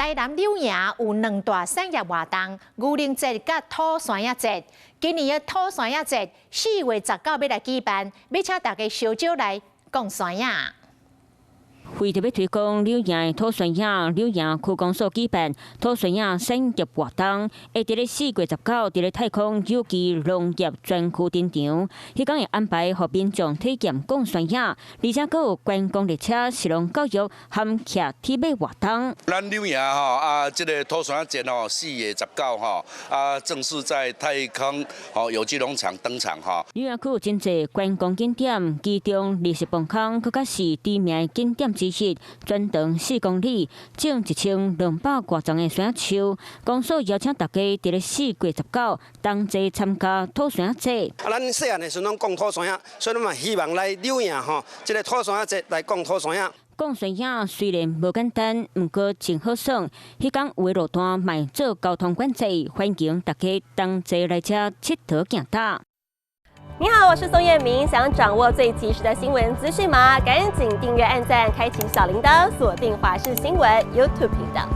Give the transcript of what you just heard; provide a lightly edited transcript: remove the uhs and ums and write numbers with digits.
台南柳营有2大产业活动，牛奶节甲土山野节。今年的土山野节4月19要来举办，要请大家烧酒来讲山野。 为着要推广柳营的土山野，柳营区公所举办土山野产业活动，会伫咧4月19，伫咧太空有机农业专区展场，迄天会安排互民众体验讲山野，而且佫有观光列车、实农教育含骑铁马活动。咱柳营这个土山野节4月19正式在太空有机农场登场柳营区有真侪观光景点，其中历史崩坑，佫较是知名的景点。 之一，全长4公里，种1200多丛的山野树。公所邀请大家伫咧4月19同齐参加土山野节。咱细汉的时阵讲土山野，所以咱嘛希望来柳营这个土山野节来讲土山野。讲山野虽然无简单，毋过真好耍。迄天有的路段卖做交通管制，欢迎大家同齐来遮佚佗行踏。 你好，我是宋彦明。想掌握最及时的新闻资讯吗？赶紧订阅、按赞、开启小铃铛，锁定华视新闻 YouTube 频道。